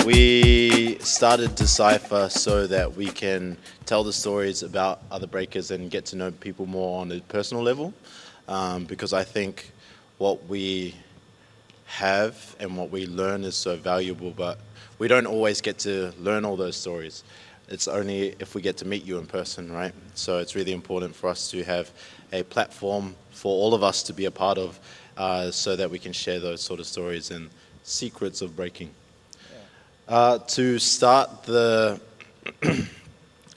We started Decypher so that we can tell the stories about other breakers and get to know people more on a personal level. Because I think what we have and what we learn is so valuable, but we don't always get to learn all those stories. It's only if we get to meet you in person, right? So it's really important for us to have a platform for all of us to be a part of, so that we can share those sort of stories and secrets of breaking. To start the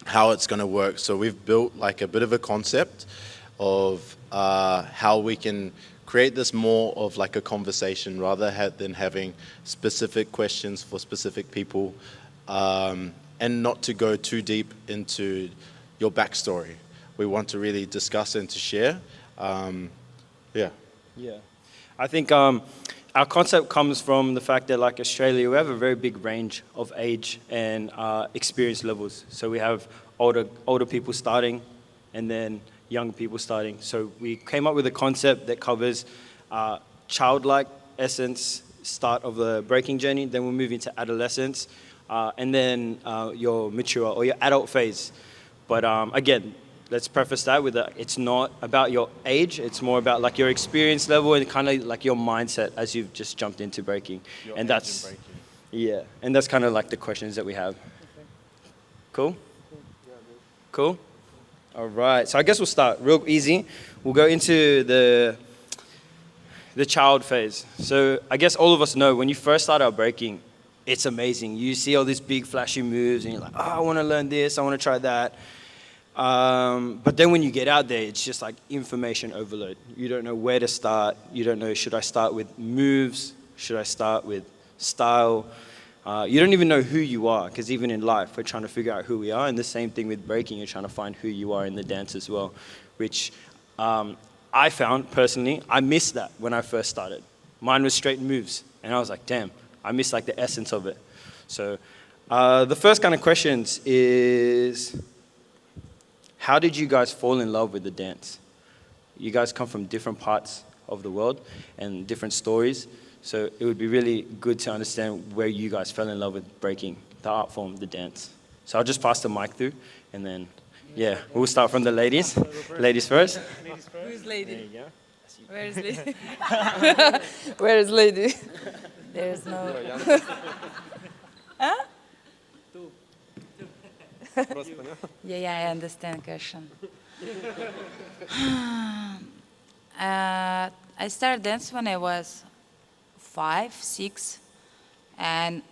how it's going to work, so we've built like a bit of a concept of how we can create this more of like a conversation rather than having specific questions for specific people, and not to go too deep into your backstory. We want to really discuss and to share. Yeah. I think our concept comes from the fact that, like Australia, we have a very big range of age and experience levels. So we have older people starting, and then young people starting. So we came up with a concept that covers childlike essence, start of the breaking journey, then we'll move into adolescence, and then your mature or your adult phase. But again, let's preface that with that it's not about your age, it's more about like your experience level and kind of like your mindset as you've just jumped into breaking. And that's and that's kind of like the questions that we have. Cool? Cool? All right, so I guess we'll start real easy. We'll go into the child phase. So I guess all of us know when you first start out breaking, it's amazing. You see all these big flashy moves and you're like, oh, I want to learn this, I want to try that. But then when you get out there, it's just like information overload. You don't know where to start. You don't know, should I start with moves? Should I start with style? You don't even know who you are, because even in life, we're trying to figure out who we are. And the same thing with breaking, you're trying to find who you are in the dance as well, which I found personally, I missed that when I first started. Mine was straight moves. And I was like, damn, I missed like the essence of it. So the first kind of questions is, how did you guys fall in love with the dance? You guys come from different parts of the world and different stories. So it would be really good to understand where you guys fell in love with breaking, the art form, the dance. So I'll just pass the mic through, and then, yeah, we'll start from the ladies. Ladies first. Who's lady? There you go. Where is lady? Where is lady? There's no... Huh? Yeah, I understand question. I started dance when I was 5, 6, and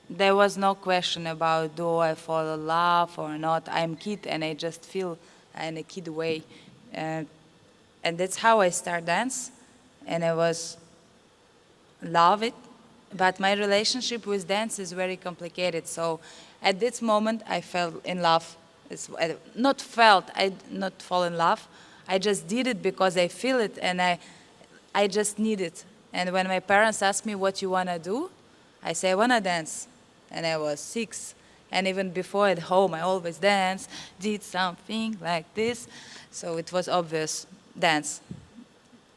there was no question about do I fall in love or not. I'm kid and I just feel in a kid way. And that's how I start dance, and I was love it. But my relationship with dance is very complicated. So at this moment, I fell in love. Not felt, I not fall in love. I just did it because I feel it, and I just need it. And when my parents asked me what you want to do, I say I want to dance. And I was 6. And even before at home, I always dance, did something like this. So it was obvious, dance.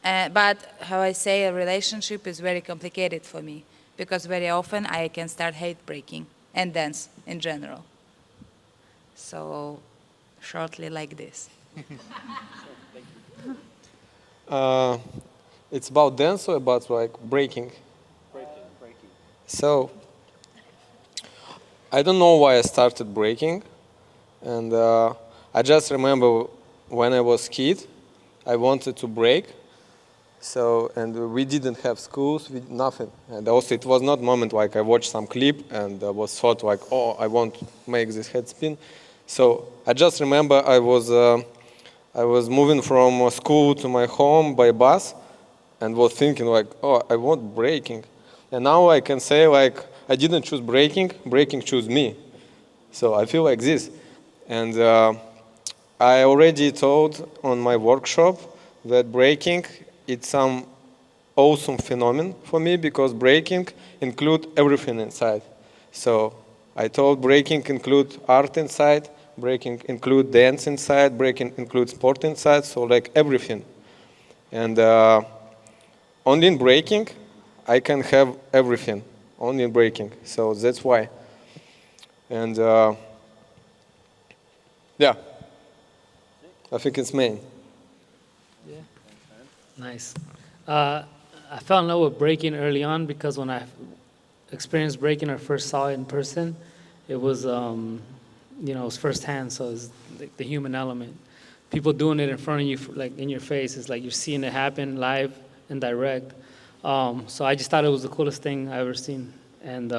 But how I say, a relationship is very complicated for me, because very often I can start hate breaking and dance in general. So shortly like this. It's about dance or about like breaking? Breaking. So I don't know why I started breaking, and I just remember when I was kid, I wanted to break. So, and we didn't have schools, nothing. And also it was not moment like I watched some clip and I was thought like, oh, I want to make this head spin. So I just remember I was moving from school to my home by bus and was thinking like, oh, I want breaking. And now I can say like, I didn't choose breaking, breaking chose me. So I feel like this. And I already told on my workshop that breaking, it's some awesome phenomenon for me, because breaking includes everything inside. So I told breaking include art inside, breaking include dance inside, breaking includes sport inside, so like everything. And only in breaking, I can have everything. only in breaking. So that's why. And yeah, I think it's main. Yeah. Nice. I fell in love with breaking early on because when I experienced breaking or first saw it in person, it was, it was firsthand. So it's the human element. People doing it in front of you, like in your face, it's like you're seeing it happen live and direct. So I just thought it was the coolest thing I ever seen. And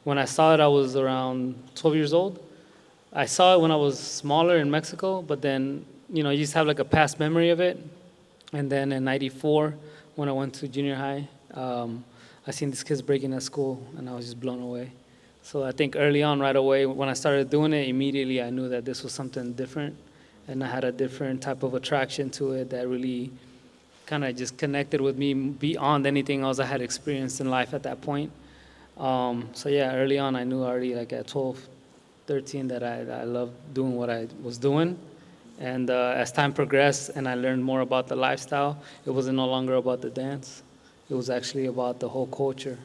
when I saw it, I was around 12 years old. I saw it when I was smaller in Mexico, but then, you just have like a past memory of it. And then in '94, when I went to junior high, I seen these kids breaking at school, and I was just blown away. So I think early on, right away, when I started doing it, immediately I knew that this was something different, and I had a different type of attraction to it that really kind of just connected with me beyond anything else I had experienced in life at that point. So yeah, early on, I knew already, like at 12, 13, that I loved doing what I was doing. And as time progressed and I learned more about the lifestyle, it wasn't no longer about the dance. It was actually about the whole culture.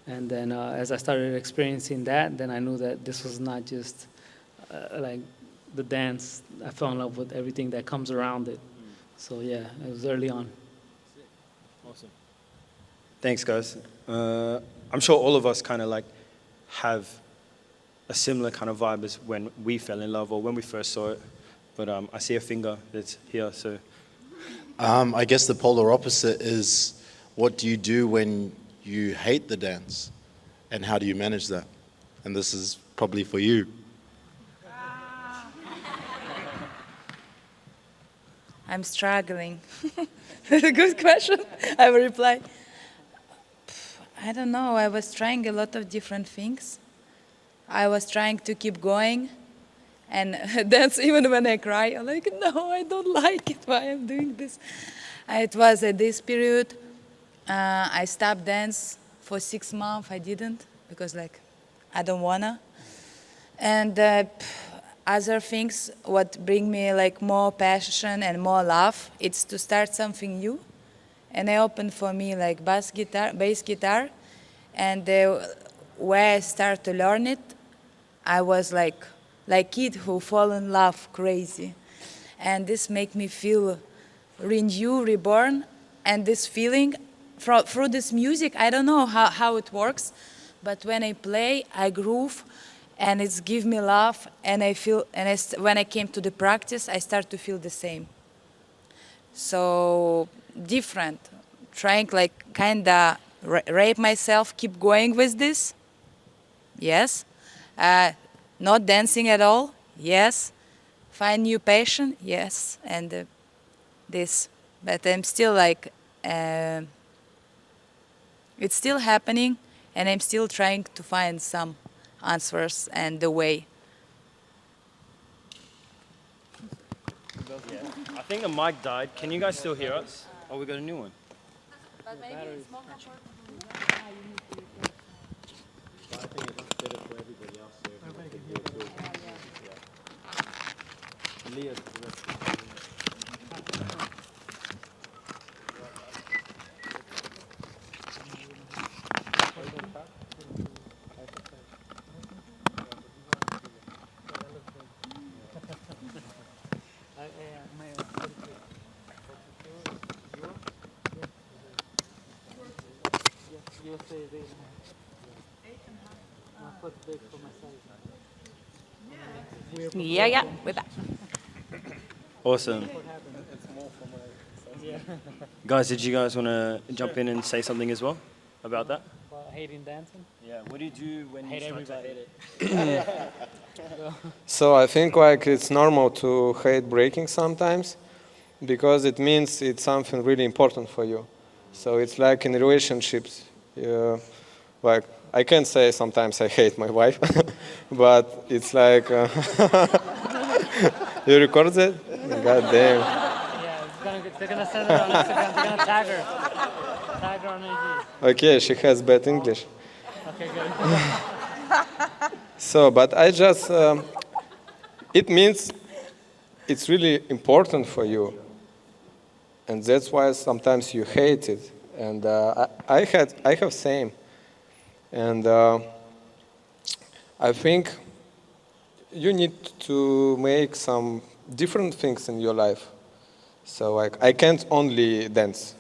And then as I started experiencing that, then I knew that this was not just like the dance. I fell in love with everything that comes around it. So yeah, it was early on. Awesome. Thanks, guys. I'm sure all of us kind of like have a similar kind of vibe as when we fell in love or when we first saw it. But I see a finger that's here, so. I guess the polar opposite is, what do you do when you hate the dance? And how do you manage that? And this is probably for you. I'm struggling. That's a good question. I will reply. I don't know. I was trying a lot of different things. I was trying to keep going. And dance even when I cry. I'm like, no, I don't like it. Why I'm doing this? It was at this period. I stopped dance for 6 months. I didn't because I don't wanna. And other things, what bring me more passion and more love, it's to start something new. And I opened for me bass guitar, and where I start to learn it, I was like kid who fall in love crazy. And this make me feel renewed, reborn, and this feeling through this music, I don't know how it works, but when I play, I groove, and it's give me love, and I feel, and when I came to the practice, I start to feel the same. So different, trying kinda rape myself, keep going with this, yes. Not dancing at all, yes. Find new passion, yes. And this, but I'm still it's still happening, and I'm still trying to find some answers and the way. Yeah. I think the mic died. Can you guys still hear us? Oh, we got a new one. But maybe it's more comfortable. I think it's better for everybody else. Yeah, we're back. Awesome. Guys, did you guys want to jump in and say something as well about that? About hating dancing? Yeah, what do you do when Hate you start everybody. to hate it? So I think it's normal to hate breaking sometimes, because it means it's something really important for you. So it's like in relationships, I can say sometimes I hate my wife, but it's like, you record it? God damn. Yeah, they're gonna send it on Instagram. They're gonna tag her on IG. Okay, she has bad English. Okay, good. So, but I just, it means it's really important for you. And that's why sometimes you hate it. And I have same. And I think you need to make some different things in your life. So I can't only dance,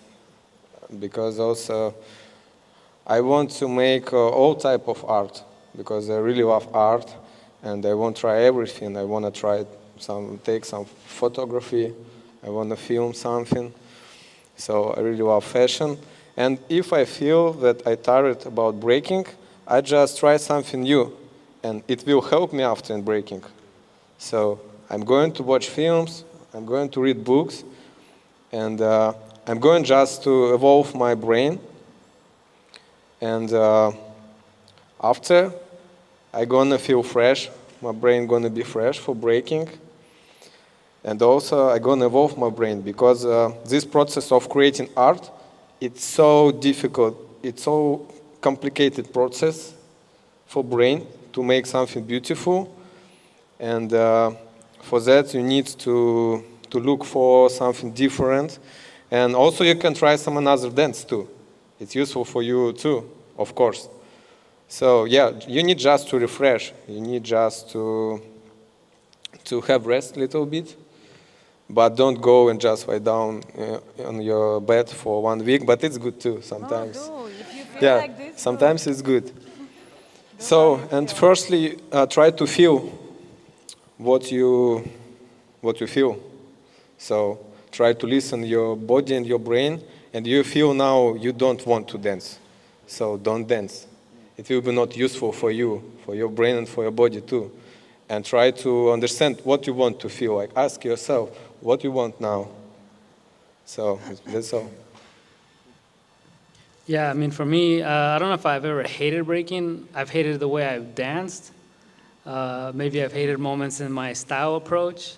because also I want to make all type of art, because I really love art, and I want to try everything. I want to take some photography, I want to film something. So I really love fashion. And if I feel that I'm tired about breaking, I just try something new, and it will help me after in breaking. So I'm going to watch films, I'm going to read books, and I'm going just to evolve my brain. And after, I'm gonna feel fresh. My brain gonna be fresh for breaking. And also, I'm gonna evolve my brain, because this process of creating art, it's so difficult. It's so complicated process for brain to make something beautiful. And for that, you need to look for something different. And also, you can try some another dance too. It's useful for you too, of course. So yeah, you need just to refresh. You need just to have rest a little bit. But don't go and just lie down on your bed for 1 week. But it's good too sometimes. No, do. If you feel Yeah, like this, sometimes it's good. So, and firstly, try to feel what you feel. So try to listen your body and your brain, and you feel now you don't want to dance. So don't dance. It will be not useful for you, for your brain and for your body too. And try to understand what you want to feel. Like, ask yourself what you want now. So that's all. Yeah, I mean, for me, I don't know if I've ever hated breaking. I've hated the way I've danced. Maybe I've hated moments in my style approach,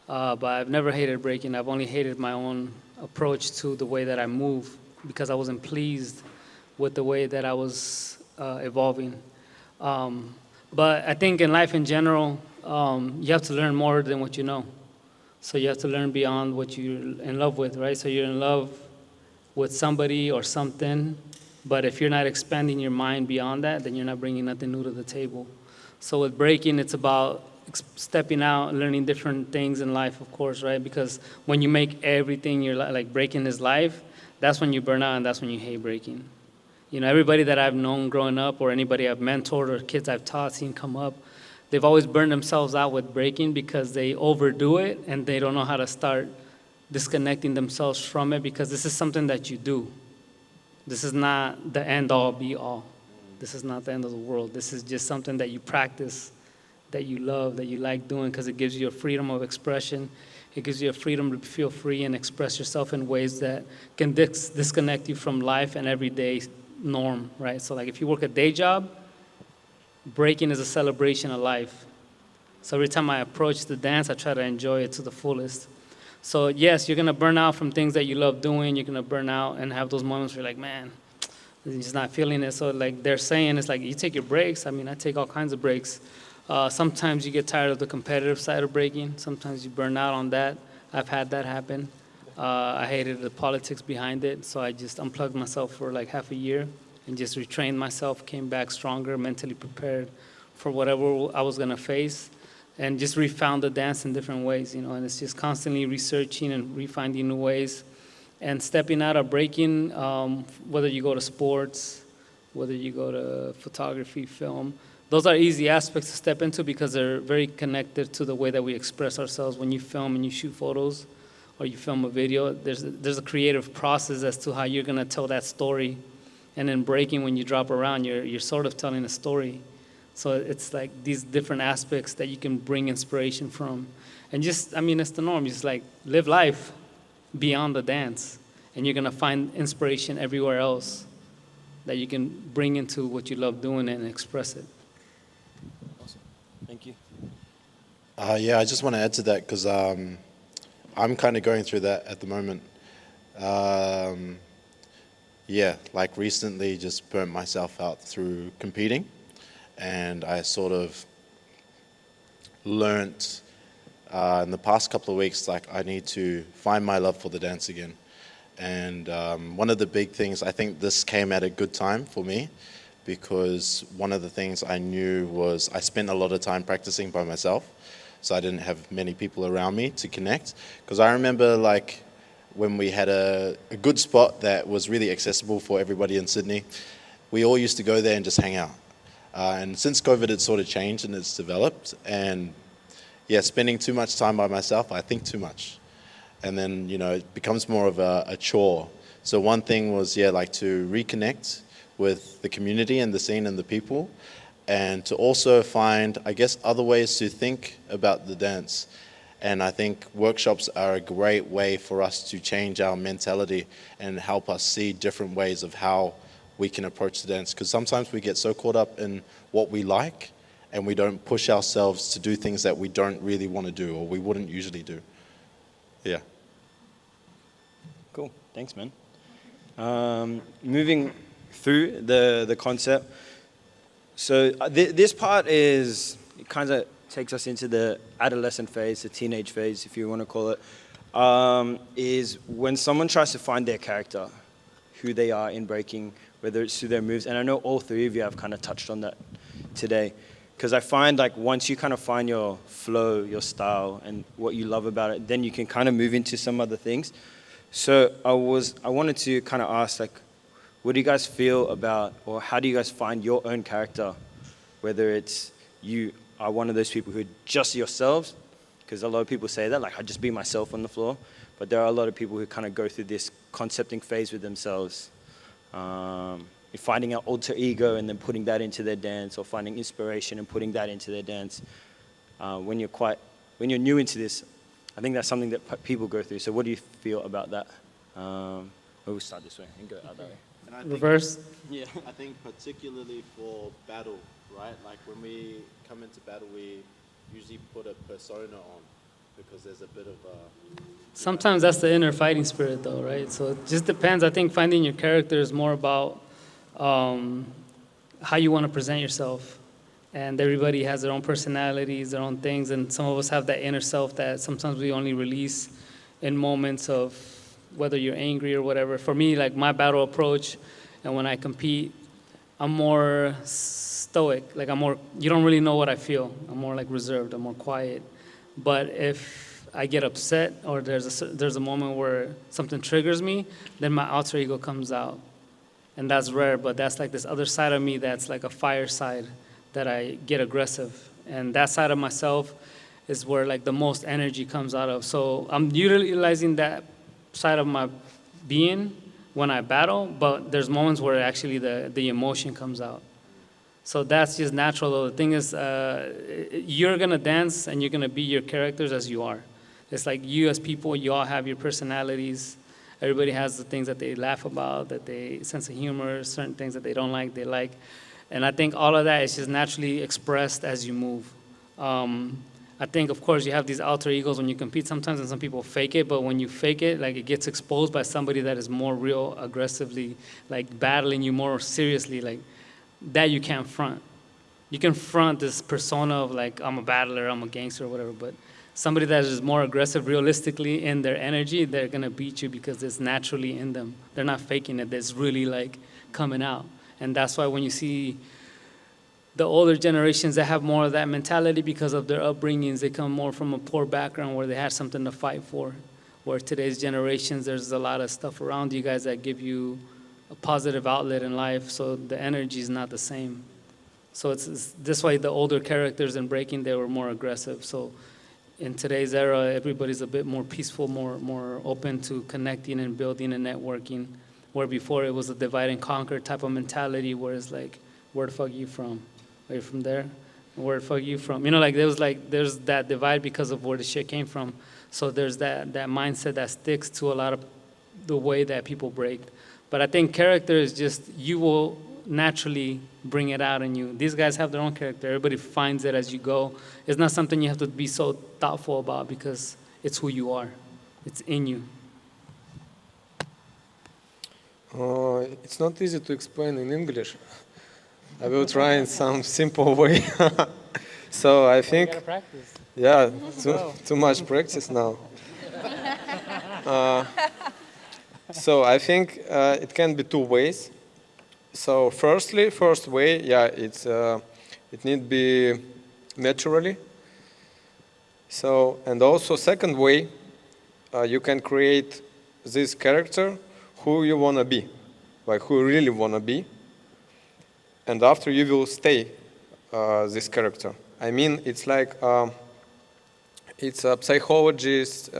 but I've never hated breaking. I've only hated my own approach to the way that I move, because I wasn't pleased with the way that I was evolving. But I think in life in general, you have to learn more than what you know. So you have to learn beyond what you're in love with, right? So you're in love with somebody or something, but if you're not expanding your mind beyond that, then you're not bringing nothing new to the table. So with breaking, it's about stepping out, learning different things in life, of course, right? Because when you make everything your like breaking is life, that's when you burn out and that's when you hate breaking. You know, everybody that I've known growing up, or anybody I've mentored, or kids I've taught, seen come up, they've always burned themselves out with breaking because they overdo it and they don't know how to start disconnecting themselves from it, because this is something that you do. This is not the end all be all. This is not the end of the world. This is just something that you practice, that you love, that you like doing, because it gives you a freedom of expression. It gives you a freedom to feel free and express yourself in ways that can disconnect you from life and everyday norm, right? So like if you work a day job, breaking is a celebration of life. So every time I approach the dance, I try to enjoy it to the fullest. So yes, you're gonna burn out from things that you love doing. You're gonna burn out and have those moments where you're like, man, you're just not feeling it. So like they're saying, it's like you take your breaks. I mean, I take all kinds of breaks. Sometimes you get tired of the competitive side of breaking. Sometimes you burn out on that. I've had that happen. I hated the politics behind it, so I just unplugged myself for like half a year and just retrained myself, came back stronger, mentally prepared for whatever I was gonna face, and just refound the dance in different ways, you know, and it's just constantly researching and refinding new ways and stepping out of breaking, whether you go to sports, whether you go to photography, film. Those are easy aspects to step into because they're very connected to the way that we express ourselves. When you film and you shoot photos or you film a video, there's a creative process as to how you're gonna tell that story. And in breaking, when you drop around, you're sort of telling a story. So it's like these different aspects that you can bring inspiration from. And just, I mean, it's the norm. Just like live life beyond the dance. And you're gonna find inspiration everywhere else that you can bring into what you love doing and express it. Awesome. Thank you. Yeah, I just want to add to that because I'm kind of going through that at the moment. Yeah, like recently just burnt myself out through competing, and I sort of learnt in the past couple of weeks, like I need to find my love for the dance again. And one of the big things, I think this came at a good time for me, because one of the things I knew was I spent a lot of time practicing by myself, so I didn't have many people around me to connect. Because I remember like when we had a good spot that was really accessible for everybody in Sydney, we all used to go there and just hang out. And since COVID, it's sort of changed and it's developed. And yeah, spending too much time by myself, I think too much. And then, you know, it becomes more of a chore. So one thing was, yeah, like to reconnect with the community and the scene and the people, and to also find, I guess, other ways to think about the dance. And I think workshops are a great way for us to change our mentality and help us see different ways of how we can approach the dance. Because sometimes we get so caught up in what we like and we don't push ourselves to do things that we don't really want to do or we wouldn't usually do. Yeah. Cool. Thanks, man. Moving through the concept. So this part is, it kind of takes us into the adolescent phase, the teenage phase, if you want to call it, is when someone tries to find their character, who they are in breaking, whether it's through their moves. And I know all three of you have kind of touched on that today. Because I find like once you kind of find your flow, your style, and what you love about it, then you can kind of move into some other things. So I wanted to kind of ask, like, what do you guys feel about, or how do you guys find your own character? Whether it's you are one of those people who are just yourselves, because a lot of people say that, like, I just be myself on the floor. But there are a lot of people who kind of go through this concepting phase with themselves, finding an alter ego and then putting that into their dance, or finding inspiration and putting that into their dance. When you're new into this, I think that's something that people go through. So what do you feel about that? We'll start this way and go other way. And I think, Reverse. Yeah, I think particularly for battle, right? Like when we come into battle, we usually put a persona on because there's a bit of a... Sometimes that's the inner fighting spirit, though, right? So it just depends. I think finding your character is more about how you want to present yourself. And everybody has their own personalities, their own things, and some of us have that inner self that sometimes we only release in moments of whether you're angry or whatever. For me, like my battle approach, and when I compete, I'm more stoic. Like you don't really know what I feel. I'm more like reserved, I'm more quiet. But if I get upset or there's a moment where something triggers me, then my alter ego comes out. And that's rare, but that's like this other side of me that's like a fire side that I get aggressive. And that side of myself is where like the most energy comes out of. So I'm utilizing that side of my being when I battle, but there's moments where actually the emotion comes out. So that's just natural, though. The thing is, you're gonna dance and you're gonna be your characters as you are. It's like you as people, you all have your personalities. Everybody has the things that they laugh about, that they sense of humor, certain things that they don't like, they like. And I think all of that is just naturally expressed as you move. I think, of course, you have these alter egos when you compete sometimes, and some people fake it, but when you fake it, like it gets exposed by somebody that is more real, aggressively, like battling you more seriously, like that you can't front. You can front this persona of like, I'm a battler, I'm a gangster or whatever, but somebody that is more aggressive realistically in their energy, they're gonna beat you because it's naturally in them. They're not faking it, it's really like coming out. And that's why when you see the older generations that have more of that mentality because of their upbringings, they come more from a poor background where they had something to fight for. Where today's generations, there's a lot of stuff around you guys that give you a positive outlet in life, so the energy is not the same. So it's this way the older characters in breaking, they were more aggressive. So in today's era, everybody's a bit more peaceful, more open to connecting and building and networking, where before it was a divide and conquer type of mentality where it's like, where the fuck you from? Are you from there? Where the fuck you from? You know, like there's that divide because of where the shit came from. So there's that mindset that sticks to a lot of the way that people break. But I think character is just, you will naturally bring it out in you. These guys have their own character. Everybody finds it as you go. It's not something you have to be so thoughtful about because it's who you are. It's in you. It's not easy to explain in English. I will try in some simple way. So I think, You gotta practice. yeah, too much practice now. So I think it can be two ways. So first way, yeah, it need be naturally. So, and also second way, you can create this character who you want to be, like who you really want to be. And after you will stay this character. I mean, it's like, it's a psychologist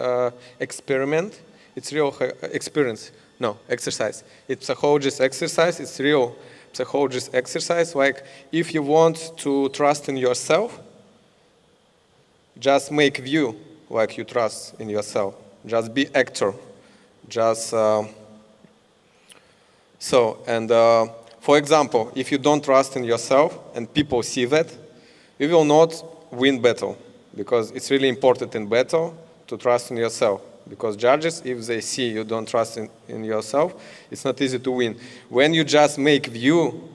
experiment. It's real experience. No, exercise. It's psychologist exercise. It's real psychologist exercise. Like, if you want to trust in yourself, just make view like you trust in yourself. Just be actor. Just for example, if you don't trust in yourself and people see that, you will not win battle, because it's really important in battle to trust in yourself. Because judges, if they see you don't trust in yourself, it's not easy to win. When you just make view,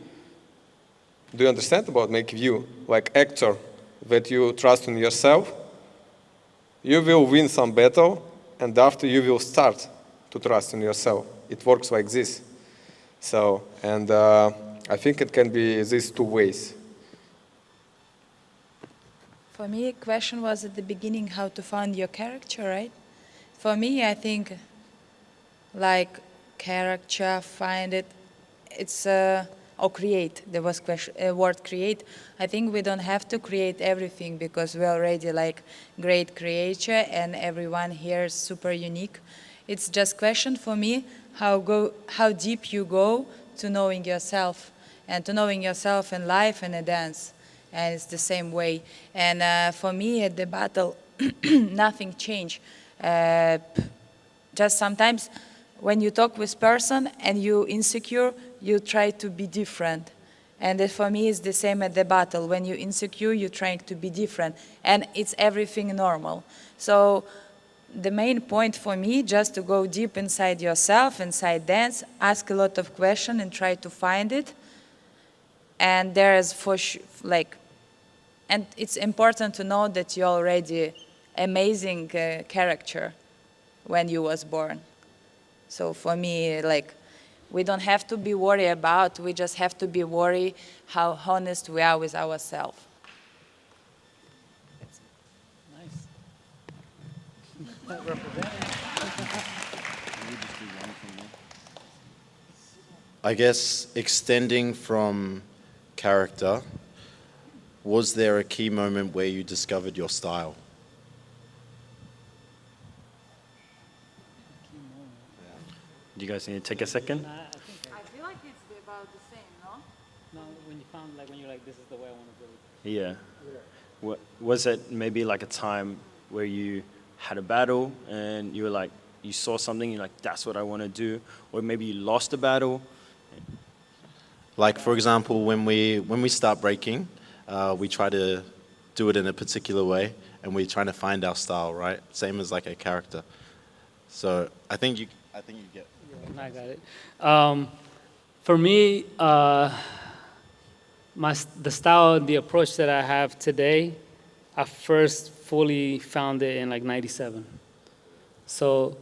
do you understand about make view? Like actor, that you trust in yourself, you will win some battle, and after you will start to trust in yourself. It works like this. So, and I think it can be these two ways. For me, question was at the beginning how to find your character, right? For me, I think like character, find it, it's or create. There was word create. I think we don't have to create everything because we're already like great creator and everyone here is super unique. It's just question for me how deep you go to knowing yourself and to knowing yourself in life and a dance. And it's the same way. And for me at the battle, nothing changed. Just sometimes when you talk with person and you insecure, you try to be different. And that for me is the same at the battle. When you insecure, you're trying to be different. And it's everything normal. So the main point for me, just to go deep inside yourself, inside dance, ask a lot of questions and try to find it. And there is and it's important to know that you're already amazing character when you was born. So for me, like, we don't have to be worried about, we just have to be worried how honest we are with ourselves. Nice. I guess extending from character, was there a key moment where you discovered your style? Do you guys need to take a second? I feel like it's about the same, no? No, when you found, like, when you're like, this is the way I want to do it. Yeah. Was it maybe like a time where you had a battle and you were like, you saw something, you're like, that's what I want to do? Or maybe you lost a battle? Like, for example, when we start breaking, we try to do it in a particular way, and we're trying to find our style, right? Same as like a character. So I think you get. Yeah, I got it. For me, the style and the approach that I have today, I first fully found it in like '97. So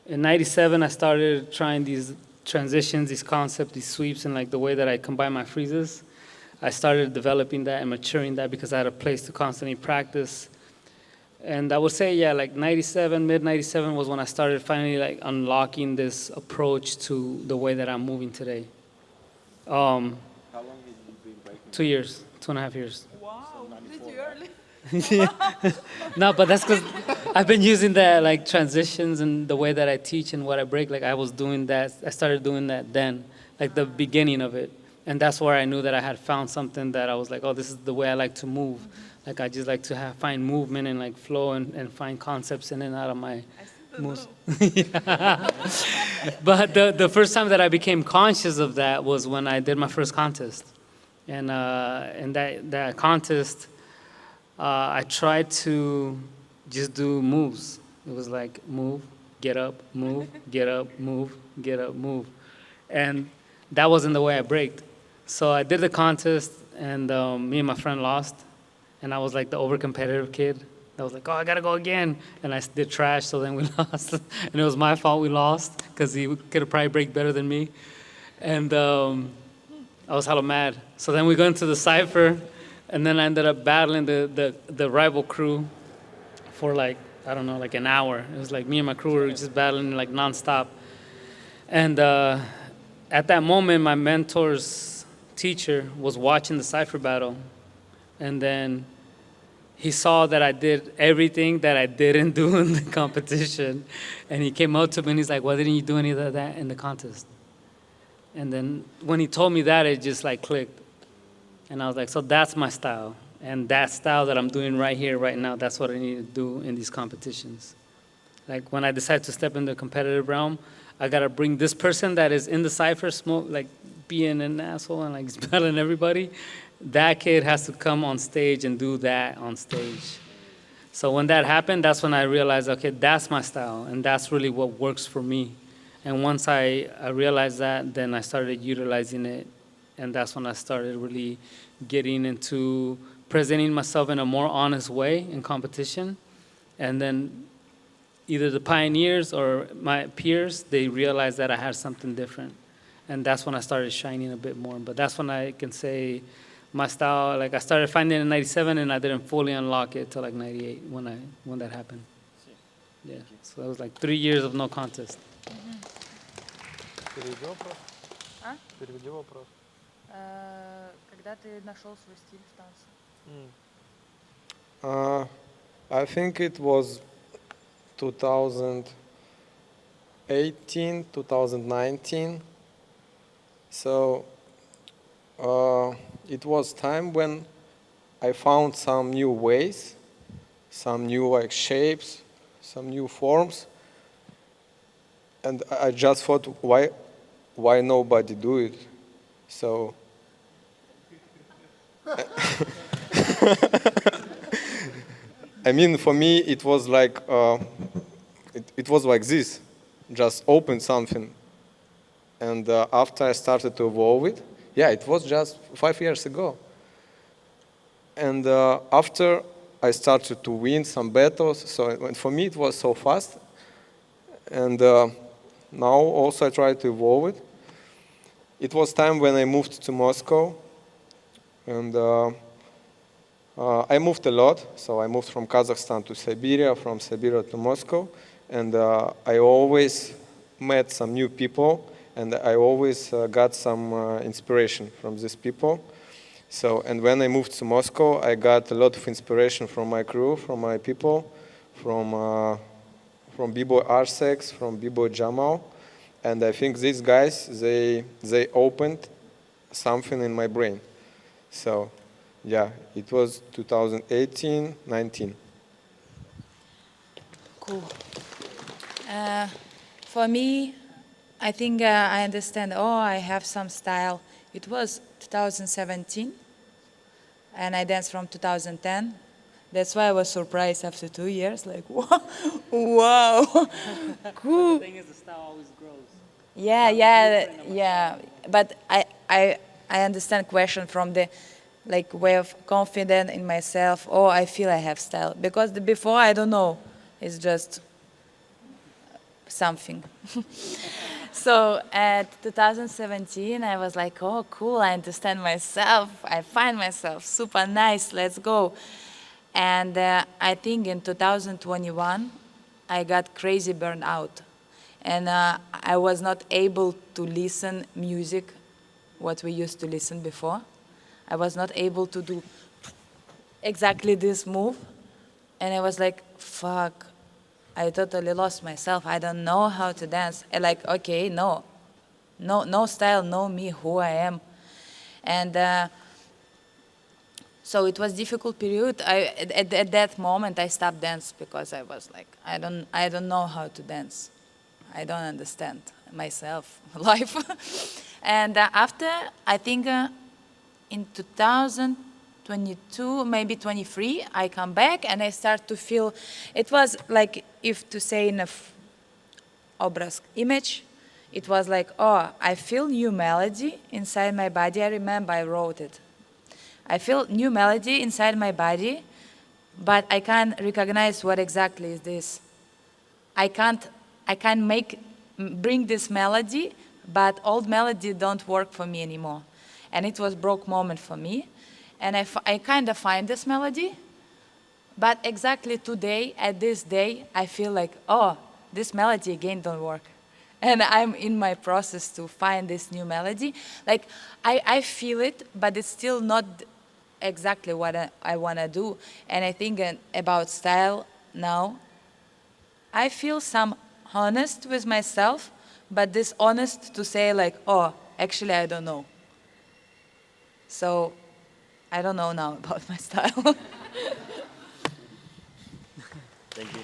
in '97, I started trying these transitions, these concepts, these sweeps, and like the way that I combine my freezes. I started developing that and maturing that because I had a place to constantly practice. And I would say, yeah, like '97, mid '97 was when I started finally like unlocking this approach to the way that I'm moving today. How long have you been breaking? 2 years, 2.5 years. Wow, pretty early. No, but that's because I've been using that like transitions and the way that I teach and what I break. Like I was doing that. I started doing that then, like the beginning of it. And that's where I knew that I had found something that I was like, oh, this is the way I like to move. Like I just like to find movement and like flow and find concepts in and out of my moves. But the first time that I became conscious of that was when I did my first contest. And in that contest, I tried to just do moves. It was like move, get up, move, get up, move, get up, move. And that wasn't the way I braked. So I did the contest, and me and my friend lost. And I was like the over-competitive kid. I was like, oh, I got to go again. And I did trash, so then we lost. And it was my fault we lost, because he could have probably braked better than me. And I was hella mad. So then we go into the cipher, and then I ended up battling the rival crew for like, I don't know, like an hour. It was like me and my crew were just battling like nonstop. And at that moment, my mentor's teacher was watching the cipher battle. And then he saw that I did everything that I didn't do in the competition. And he came up to me and he's like, why didn't you do any of that in the contest? And then when he told me that, it just like clicked. And I was like, so that's my style. And that style that I'm doing right here, right now, that's what I need to do in these competitions. Like when I decide to step in the competitive realm, I gotta bring this person that is in the cipher, like being an asshole and like battling everybody. That kid has to come on stage and do that on stage. So when that happened, that's when I realized, okay, that's my style, and that's really what works for me. And once I realized that, then I started utilizing it, and that's when I started really getting into presenting myself in a more honest way in competition. And then either the pioneers or my peers, they realized that I had something different. And that's when I started shining a bit more. But that's when I can say my style, like I started finding it in 97 and I didn't fully unlock it till like 98 when that happened. Yeah, so that was like 3 years of no contest. Переведи вопрос. А? Переведи вопрос. Когда ты нашел свой стиль в танце? I think it was 2018, 2019. So it was time when I found some new ways, some new like shapes, some new forms, and I just thought, why nobody do it? So I mean, for me, it was like it was like this, just open something, and after I started to evolve it, yeah, it was just 5 years ago. And after I started to win some battles, so for me it was so fast. And now also I try to evolve it. It was time when I moved to Moscow, and I moved a lot. So I moved from Kazakhstan to Siberia, from Siberia to Moscow, and I always met some new people, and I always got some inspiration from these people. So, and when I moved to Moscow, I got a lot of inspiration from my crew, from my people, from b-boy Arsex, from b-boy Jamal, and I think these guys, they opened something in my brain. So, yeah, it was 2018, 19. Cool. For me, I think I understand, I have some style. It was 2017, and I danced from 2010. That's why I was surprised after 2 years, like, wow, cool. The thing is, the style always grows. Yeah. But I understand question from the like way of confident in myself. I feel I have style, because before I don't know, it's just something. So at 2017, I was like, oh, cool, I understand myself. I find myself super nice, let's go. And I think in 2021, I got crazy burned out. And I was not able to listen music, what we used to listen before. I was not able to do exactly this move. And I was like, fuck. I totally lost myself. I don't know how to dance. And like, okay, no style, no me, who I am. And so it was difficult period. At that moment, I stopped dance because I was like, I don't know how to dance. I don't understand myself, life. And after, I think in 2022, maybe 23, I come back and I start to feel, it was like, if to say in a obraz image, it was like, I feel new melody inside my body. I remember I wrote it. I feel new melody inside my body, but I can't recognize what exactly is this. I can't bring this melody, but old melody don't work for me anymore. and it was broke moment for me. And I kind of find this melody, but exactly today, at this day, I feel like, oh, this melody again don't work. And I'm in my process to find this new melody. Like, I feel it, but it's still not exactly what I want to do. And I think about style now, I feel some honest with myself, but this honest to say like, oh, actually I don't know. So I don't know now about my style. Thank you.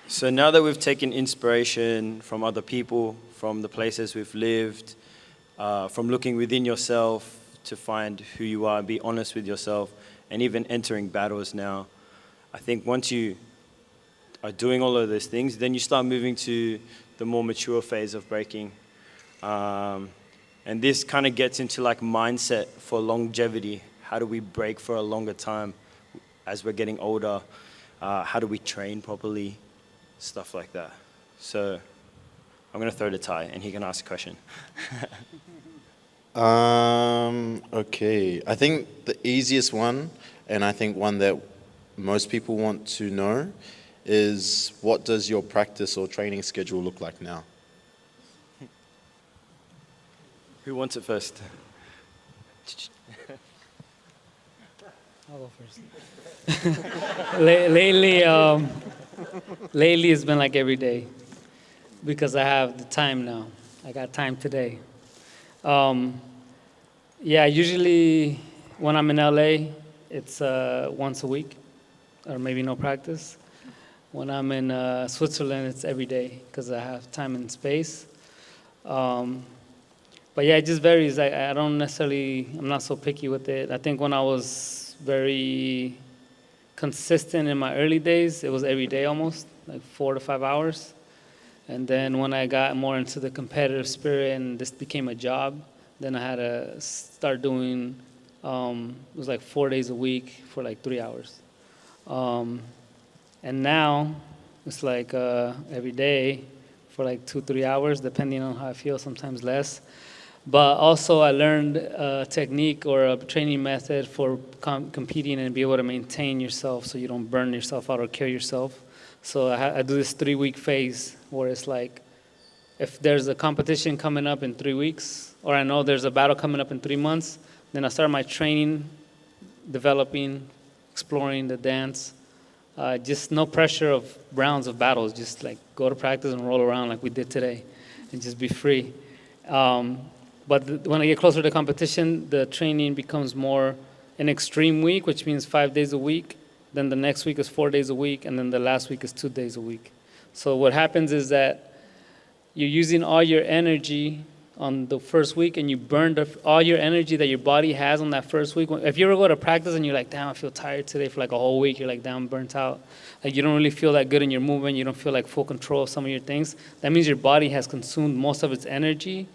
So now that we've taken inspiration from other people, from the places we've lived, from looking within yourself to find who you are, be honest with yourself, and even entering battles now, I think once you are doing all of those things, then you start moving to the more mature phase of breaking. And this kind of gets into like mindset for longevity. How do we break for a longer time as we're getting older? How do we train properly? Stuff like that. So I'm going to throw to Tai, and he can ask a question. Okay. I think the easiest one, and I think one that most people want to know, is what does your practice or training schedule look like now? Who wants it first? I'll go first. Lately it's been like every day because I have the time now. I got time today. Yeah, usually when I'm in LA, it's once a week or maybe no practice. When I'm in Switzerland, it's every day because I have time and space. But yeah, it just varies. I don't necessarily, I'm not so picky with it. I think when I was very consistent in my early days, it was every day almost, like 4 to 5 hours. And then when I got more into the competitive spirit and this became a job, then I had to start doing, it was like 4 days a week for like 3 hours. And now it's like every day for like 2-3 hours, depending on how I feel, sometimes less. But also I learned a technique or a training method for competing and be able to maintain yourself so you don't burn yourself out or kill yourself. So I do this 3-week phase where it's like, if there's a competition coming up in 3 weeks, or I know there's a battle coming up in 3 months, then I start my training, developing, exploring the dance. Just no pressure of rounds of battles, just like go to practice and roll around like we did today and just be free. But when I get closer to competition, the training becomes more an extreme week, which means 5 days a week. Then the next week is 4 days a week, and then the last week is 2 days a week. So what happens is that you're using all your energy on the first week, and you burn all your energy that your body has on that first week. If you ever go to practice and you're like, damn, I feel tired today for like a whole week, you're like, damn, I'm burnt out. Like you don't really feel that good in your movement, you don't feel like full control of some of your things. That means your body has consumed most of its energy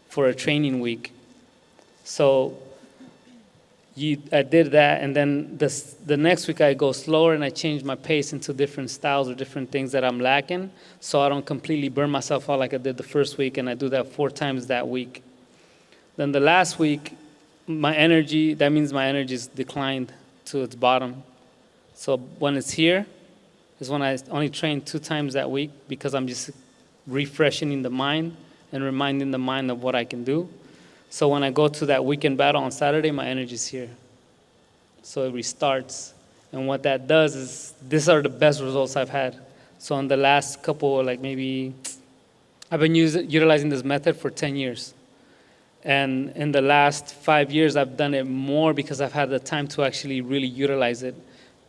for a training week. So I did that, and then the next week I go slower and I change my pace into different styles or different things that I'm lacking, so I don't completely burn myself out like I did the first week, and I do that 4 times that week. Then the last week, that means my energy is declined to its bottom. So when it's here is when I only train 2 times that week because I'm just refreshing the mind and reminding the mind of what I can do. So when I go to that weekend battle on Saturday, my energy's here. So it restarts. And what that does is, these are the best results I've had. So in the last couple, like maybe, I've been utilizing this method for 10 years. And in the last 5 years, I've done it more because I've had the time to actually really utilize it.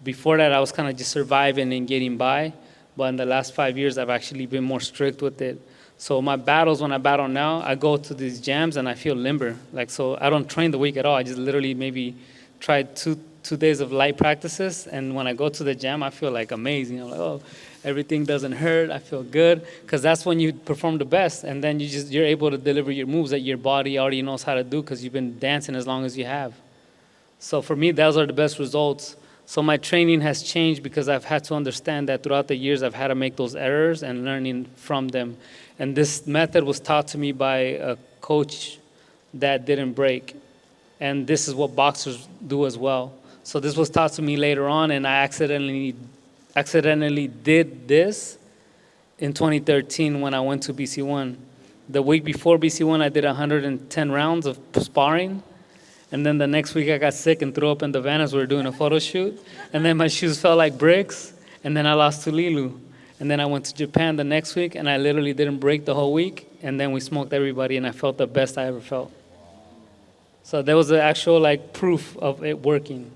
Before that, I was kind of just surviving and getting by. But in the last 5 years, I've actually been more strict with it. So my battles, when I battle now, I go to these jams and I feel limber. Like, so I don't train the week at all. I just literally maybe try two days of light practices. And when I go to the jam, I feel like amazing. I'm like, oh, everything doesn't hurt. I feel good. Because that's when you perform the best. And then you're able to deliver your moves that your body already knows how to do because you've been dancing as long as you have. So for me, those are the best results. So my training has changed because I've had to understand that throughout the years, I've had to make those errors and learning from them. And this method was taught to me by a coach that didn't break. And this is what boxers do as well. So this was taught to me later on, and I accidentally did this in 2013 when I went to BC1. The week before BC1, I did 110 rounds of sparring. And then the next week, I got sick and threw up in the van as we were doing a photo shoot. And then my shoes felt like bricks. And then I lost to Lilu. And then I went to Japan the next week, and I literally didn't break the whole week. And then we smoked everybody, and I felt the best I ever felt. So there was an actual like proof of it working,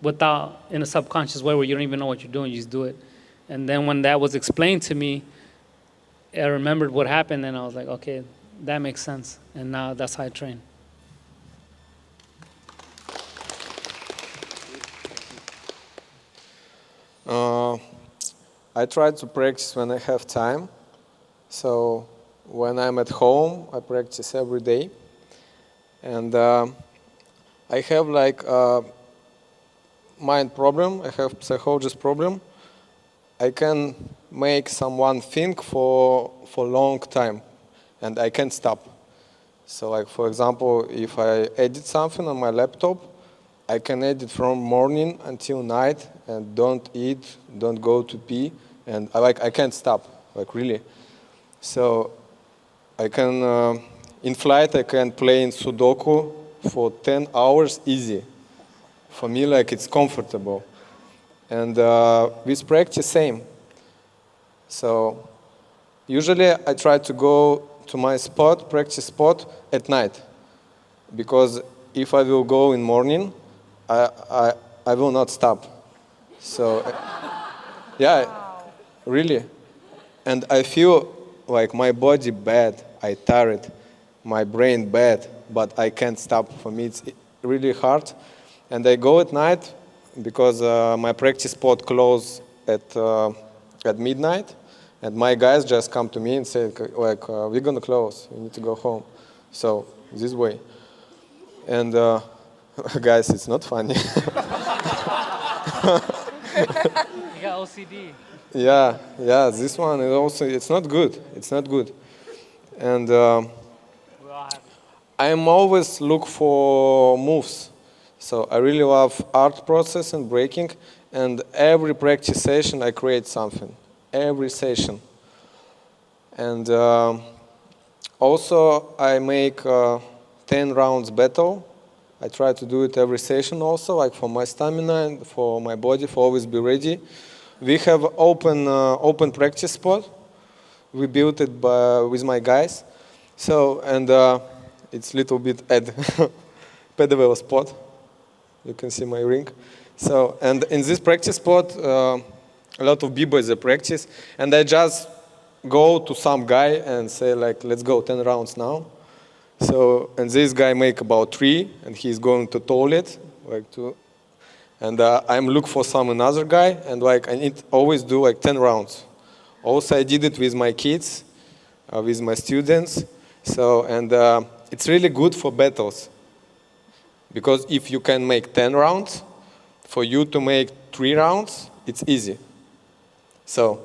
without in a subconscious way where you don't even know what you're doing, you just do it. And then when that was explained to me, I remembered what happened, and I was like, okay, that makes sense. And now that's how I train. I try to practice when I have time. So when I'm at home, I practice every day. And I have like a mind problem, I have psychologist problem. I can make someone think for a long time, and I can't stop. So like, for example, if I edit something on my laptop, I can edit from morning until night and don't eat, don't go to pee, and I can't stop, like really. So I can, in flight, I can play in Sudoku for 10 hours easy. For me, like it's comfortable. And with practice, same. So usually I try to go to my spot, practice spot at night. Because if I will go in morning, I will not stop. So, yeah, really. And I feel like my body bad, I tired, my brain bad, but I can't stop. For me, it's really hard. And I go at night because my practice spot closes at midnight. And my guys just come to me and say, like, we're going to close, we need to go home. So, this way. And guys, it's not funny. You got OCD. Yeah, this one is also, it's not good. It's not good. And I'm always look for moves. So I really love art process and breaking. And every practice session, I create something. Every session. And also, I make 10 rounds battle. I try to do it every session also, like for my stamina and for my body, for always be ready. We have open practice spot. We built it with my guys. So, and it's a little bit at pedal spot. You can see my ring. So, and in this practice spot, a lot of bboys practice, and I just go to some guy and say like, let's go 10 rounds now. So, and this guy make about 3, and he's going to toilet, like 2. And I'm look for some another guy, and like I need always do like 10 rounds. Also, I did it with my kids, with my students. So, and it's really good for battles, because if you can make 10 rounds, for you to make 3 rounds, it's easy. So,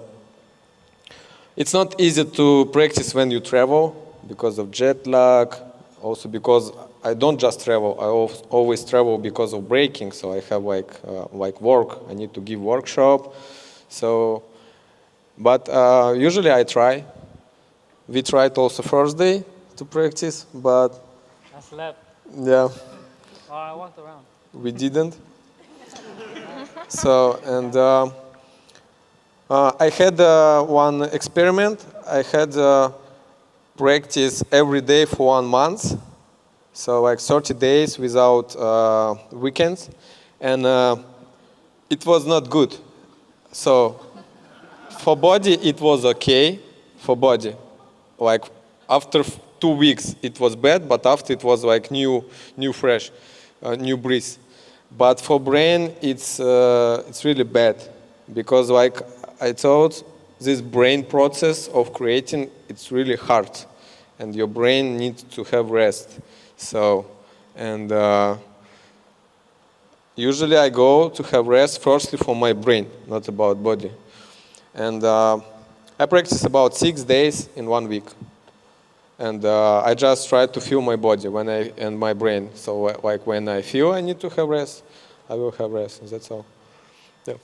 it's not easy to practice when you travel because of jet lag, also because I don't just travel, I always travel because of breaking, so I have like work, I need to give workshop. So, but usually I try. We tried also Thursday to practice, but I slept. yeah. Oh, I walked around. We didn't. So, and I had one experiment. I had practice every day for 1 month. So like 30 days without weekends. And it was not good. So for body, it was okay. For body. Like after 2 weeks, it was bad, but after it was like new fresh, new breeze. But for brain, it's really bad, because like I thought, this brain process of creating, it's really hard, and your brain needs to have rest. So, and usually I go to have rest firstly for my brain, not about body. And I practice about 6 days in 1 week. And I just try to feel my body and my brain. So like when I feel I need to have rest, I will have rest. That's all. Yeah.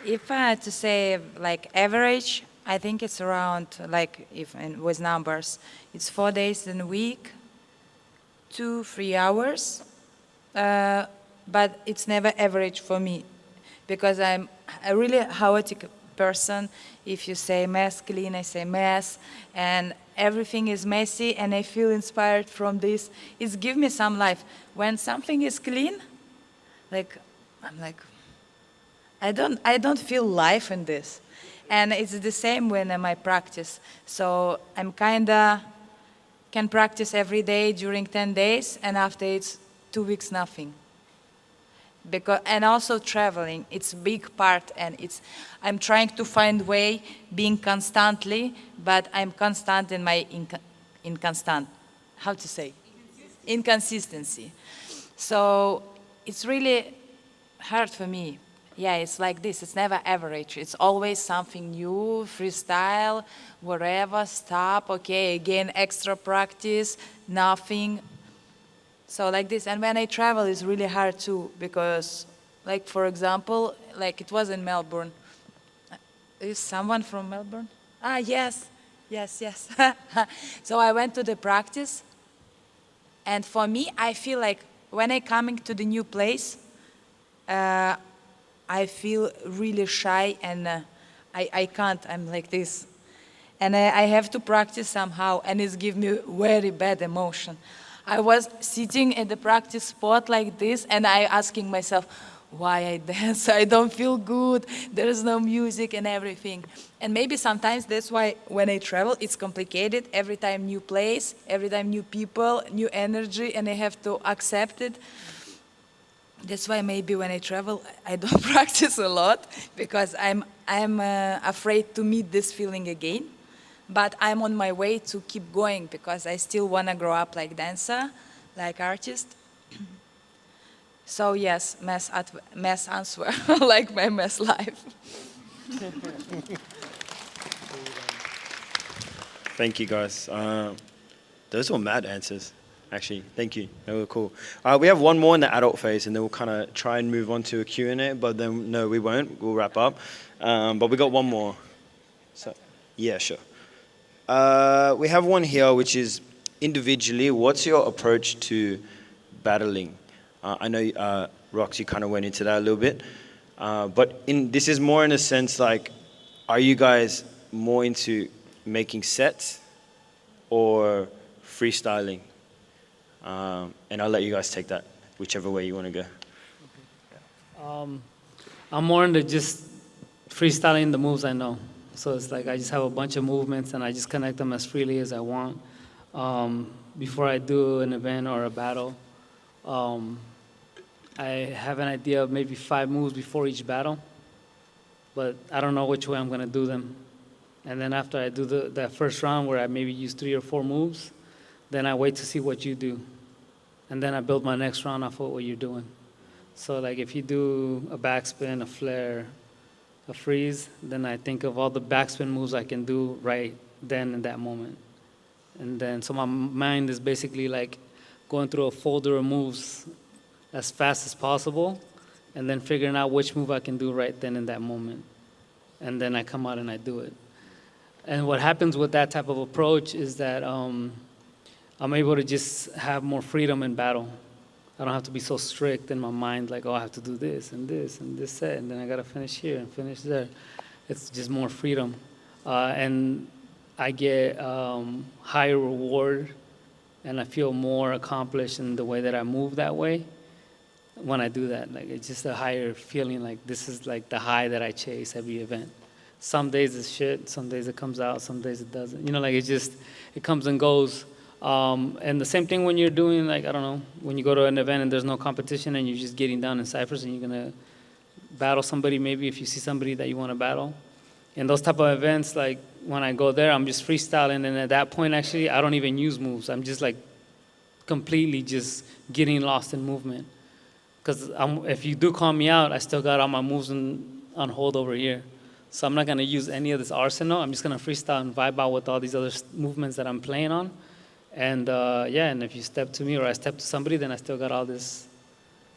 If I had to say like average, I think it's around like with numbers, it's 4 days in a week, 2-3 hours, but it's never average for me because I'm a really chaotic person. If you say mess clean, I say mess, and everything is messy, and I feel inspired from this. It's give me some life. When something is clean, like I'm like, I don't feel life in this. And it's the same when I practice. So I'm kinda can practice every day during 10 days, and after it's 2 weeks nothing. And also traveling, it's a big part, and I'm trying to find way being constantly, but I'm constant in my inconstant, how to say? Inconsistency. So it's really hard for me. Yeah, it's like this. It's never average. It's always something new, freestyle, whatever, stop, okay, again, extra practice, nothing. So like this. And when I travel, it's really hard too, because, like, for example, like it was in Melbourne. Is someone from Melbourne? Ah, yes, yes. So I went to the practice, and for me, I feel like when I coming to the new place, I feel really shy, and I can't. I'm like this. And I have to practice somehow, and it's give me very bad emotion. I was sitting at the practice spot like this, and I asking myself, why I dance? I don't feel good. There is no music and everything. And maybe sometimes that's why when I travel, it's complicated. Every time new place, every time new people, new energy, and I have to accept it. That's why maybe when I travel, I don't practice a lot, because I'm afraid to meet this feeling again. But I'm on my way to keep going, because I still want to grow up like dancer, like artist. So yes, mess answer, like my mess life. Thank you, guys. Those were mad answers, actually. Thank you. They were cool. We have one more in the adult phase, and then we'll kind of try and move on to a Q&A, but then, no, we won't. We'll wrap up. But we got one more. So, yeah, sure. We have one here, which is individually, what's your approach to battling? I know, Rox, you kind of went into that a little bit. But this is more in a sense like, are you guys more into making sets or freestyling? And I'll let you guys take that, whichever way you want to go. I'm more into just freestyling the moves I know. So it's like I just have a bunch of movements and I just connect them as freely as I want. Before I do an event or a battle, I have an idea of maybe 5 moves before each battle, but I don't know which way I'm going to do them. And then after I do that first round where I maybe use 3 or 4 moves, then I wait to see what you do. And then I build my next round off of what you're doing. So like if you do a backspin, a flare, a freeze, then I think of all the backspin moves I can do right then in that moment. And then, so my mind is basically like going through a folder of moves as fast as possible, and then figuring out which move I can do right then in that moment. And then I come out and I do it. And what happens with that type of approach is that I'm able to just have more freedom in battle. I don't have to be so strict in my mind, like, oh, I have to do this and this and this set, and then I got to finish here and finish there. It's just more freedom. And I get higher reward, and I feel more accomplished in the way that I move that way when I do that. Like, it's just a higher feeling, like this is like the high that I chase every event. Some days it's shit, some days it comes out, some days it doesn't. You know, like it comes and goes. And the same thing when you're doing, like, I don't know, when you go to an event and there's no competition and you're just getting down in ciphers and you're going to battle somebody, maybe if you see somebody that you want to battle. In those type of events, like when I go there, I'm just freestyling. And at that point, actually, I don't even use moves. I'm just like completely just getting lost in movement. Because if you do call me out, I still got all my moves on hold over here. So I'm not going to use any of this arsenal. I'm just going to freestyle and vibe out with all these other movements that I'm playing on. And yeah, and if you step to me or I step to somebody, then I still got all this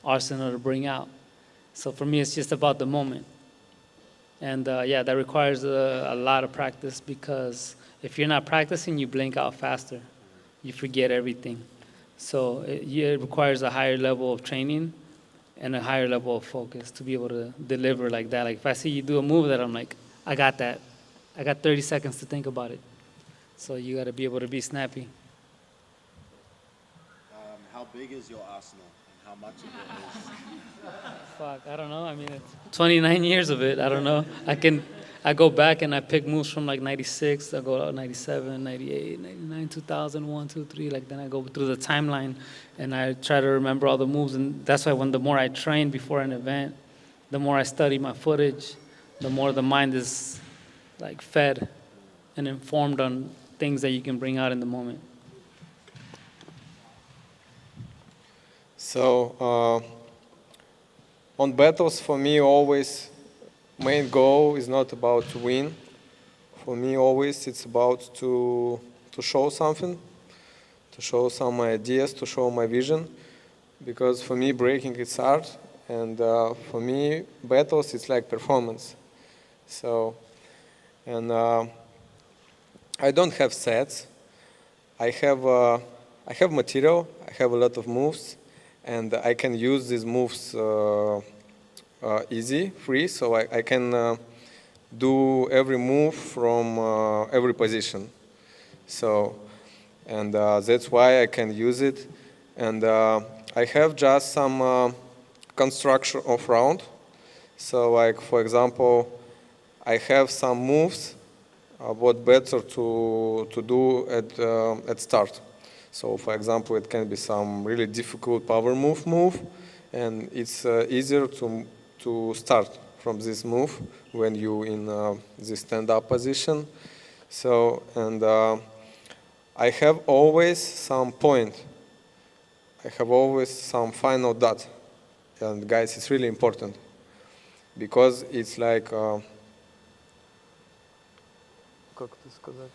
arsenal to bring out. So for me, it's just about the moment. And yeah, that requires a lot of practice, because if you're not practicing, you blink out faster. You forget everything. So it requires a higher level of training and a higher level of focus to be able to deliver like that. Like if I see you do a move that I'm like, I got that. I got 30 seconds to think about it. So you got to be able to be snappy. How big is your arsenal, and how much of it is? Fuck, I don't know. I mean, it's 29 years of it. I don't know. I go back and I pick moves from like 96. I go out 97, 98, 99, 2000, 1, 2, 3. Like then I go through the timeline and I try to remember all the moves. And that's why the more I train before an event, the more I study my footage, the more the mind is like fed and informed on things that you can bring out in the moment. So on battles, for me, always main goal is not about to win. For me, always it's about to show something, to show some ideas, to show my vision. Because for me, breaking it's art, and for me, battles it's like performance. So, and I don't have sets. I have material. I have a lot of moves, and I can use these moves easy, free, so I can do every move from every position. So, and that's why I can use it. And I have just some construction of round. So, like for example, I have some moves what better to do at start. So, for example, it can be some really difficult power move, and it's easier to start from this move when you in the stand-up position. So, and I have always some point. I have always some final dot. And guys, it's really important because it's like как это сказать?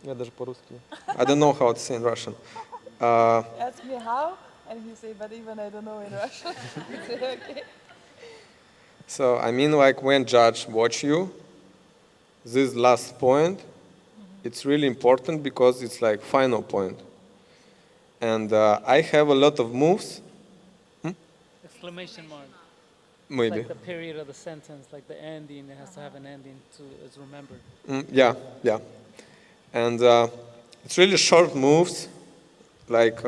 Я даже по-русски. I don't know how to say in Russian. Ask me how, and he say, but even I don't know in Russian. You say, okay. So I mean, like when judge watch you, this last point, it's really important because it's like final point. And I have a lot of moves. Exclamation mark. Maybe. Like the period of the sentence, like the ending, it has to have an ending is remembered. Yeah, yeah. And it's really short moves, like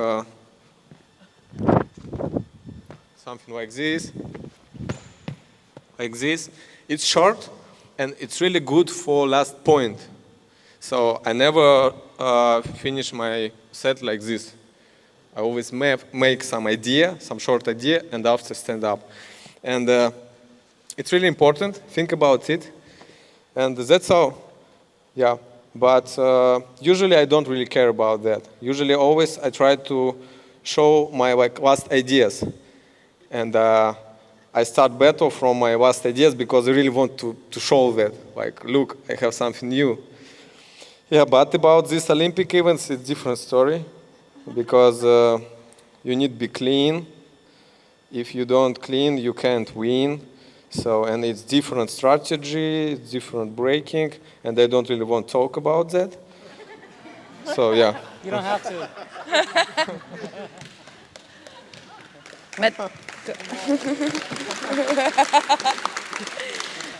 something like this. Like this. It's short, and it's really good for last point. So I never finish my set like this. I always make some idea, some short idea, and after stand up. And it's really important. Think about it. And that's all. Yeah. But usually I don't really care about that. Usually always I try to show my last ideas. And I start battle from my last ideas because I really want to show that. Like, look, I have something new. Yeah, but about these Olympic events, it's a different story. Because you need to be clean. If you don't clean, you can't win. So, and it's different strategy, it's different breaking, and I don't really want to talk about that. So, yeah. You don't have to.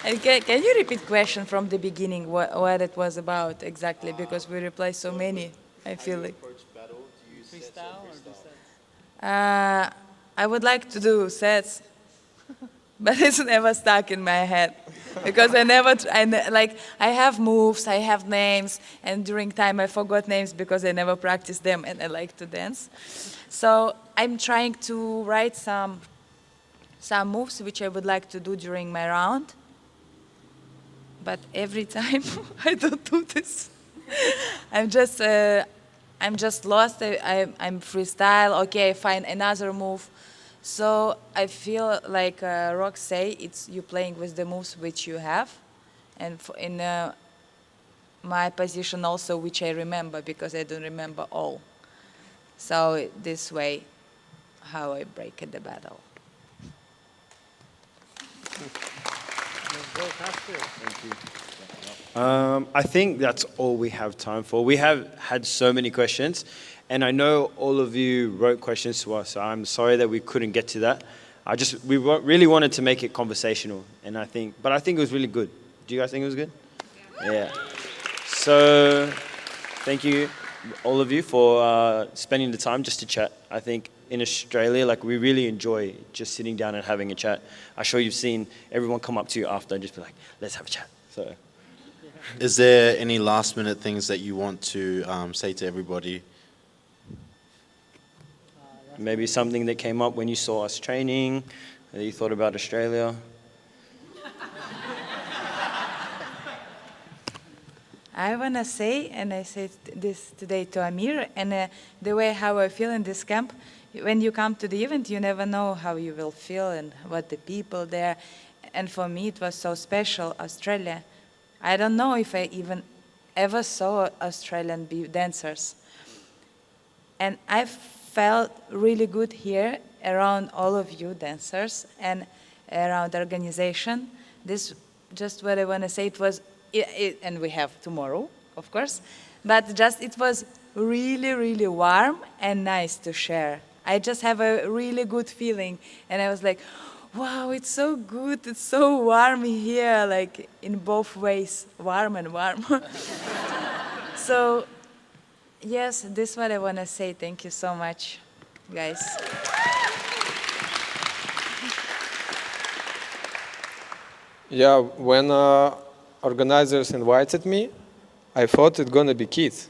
And can you repeat question from the beginning, what it was about exactly? Because we replaced so many, I feel like. Freestyle or do sets? I would like to do sets, but it's never stuck in my head. Because I have moves, I have names, and during time I forgot names because I never practiced them and I like to dance. So I'm trying to write some moves which I would like to do during my round. But every time I don't do this. I'm just lost. I'm freestyle. Okay, I find another move So I feel like Rox say, it's you playing with the moves which you have, and in my position also, which I remember because I don't remember all. So this way, how I break in the battle. I think that's all we have time for. We have had so many questions, and I know all of you wrote questions to us, so I'm sorry that we couldn't get to that. We really wanted to make it conversational, and I think it was really good. Do you guys think it was good? Yeah. So, thank you, all of you, for spending the time just to chat. I think in Australia, like, we really enjoy just sitting down and having a chat. I'm sure you've seen everyone come up to you after and just be like, let's have a chat. So, Is there any last minute things that you want to say to everybody? maybe something that came up when you saw us training, that you thought about Australia. I want to say, and I said this today to Amir, and the way how I feel in this camp, when you come to the event, you never know how you will feel and what the people there. And for me, it was so special, Australia. I don't know if I even ever saw Australian dancers. And I felt really good here around all of you dancers and around the organization. This just what I want to say. It was, and we have tomorrow, of course, but just it was really, really warm and nice to share. I just have a really good feeling, and I was like, wow, it's so good, it's so warm here, like in both ways, warm and warm. So, yes, this is what I want to say. Thank you so much, guys. Yeah, when organizers invited me, I thought it's gonna be kids,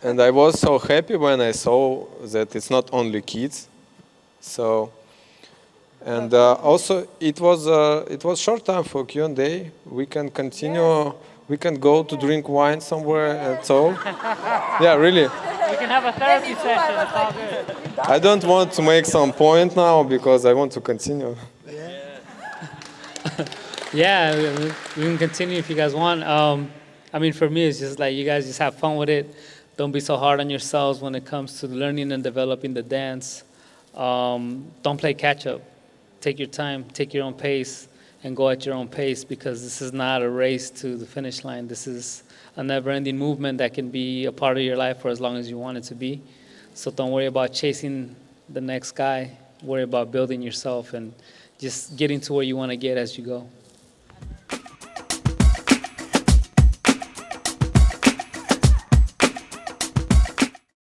and I was so happy when I saw that it's not only kids. So, and also it was short time for Q&A. We can continue. We can go to drink wine somewhere and so. Yeah, really. We can have a therapy session. It's all good. I don't want to make some point now because I want to continue. Yeah, we can continue if you guys want. I mean, for me, it's just like you guys just have fun with it. Don't be so hard on yourselves when it comes to learning and developing the dance. Don't play catch up. Take your time, take your own pace, and go at your own pace, because this is not a race to the finish line. This is a never-ending movement that can be a part of your life for as long as you want it to be. So don't worry about chasing the next guy. Worry about building yourself and just getting to where you want to get as you go.